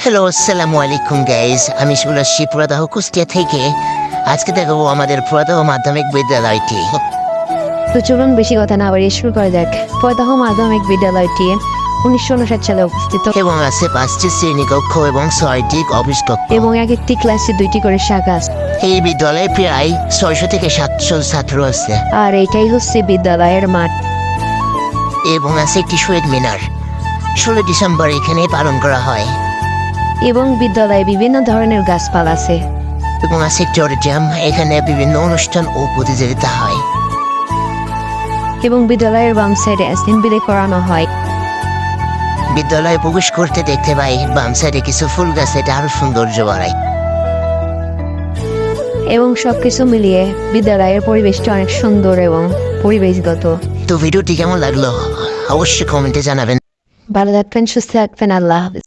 Hello, আসসালামু আলাইকুম guys. আমি শুভ্র পুরাদাহ কুষ্টিয়া থেকে। আজকে দেখাবো আমাদের পুরাদাহ মাধ্যমিক বিদ্যালয়টি। তো চলুন বেশি কথা না বাড়িয়ে শুরু করা যাক। পয়দাহ মাধ্যমিক বিদ্যালয়টি 1959 সালে অবস্থিত এবং আছে 5টি শ্রেণীকক্ষ এবং 6টি অফিস কক্ষ। এবং এক একটি ক্লাসে 2টি করে শাখা আছে। এই বিদ্যালয়ে প্রায় 600 থেকে 700 ছাত্র আছে আর এটাই হচ্ছে বিদ্যালয়ের মাঠ। এবং আছে একটি শহীদ মিনার। 16 ডিসেম্বর এখানে পালন করা হয়। এবং বিদ্যালয়ে বিভিন্ন ধরনের গাছপালা আছে। এবং আছে একটি অডিটোরিয়াম, এখানে বিভিন্ন অনুষ্ঠান ও প্রতিযোগিতা হয়। এবং বিদ্যালয়ের বাম সাইডে অ্যাসেম্বলি করানো হয়। বিদ্যালয়ে প্রবেশ করতে দেখতে পাই বাম সাইডে কিছু ফুল গাছ, এটা আরো সৌন্দর্য বাড়ায়। এবং সবকিছু মিলিয়ে বিদ্যালয়ের পরিবেশটা অনেক সুন্দর এবং পরিবেশগত। তো ভিডিওটি কেমন লাগলো অবশ্যই কমেন্টে জানাবেন। ভালো থাকবেন, সুস্থ থাকবেন, আল্লাহ হাফেজ।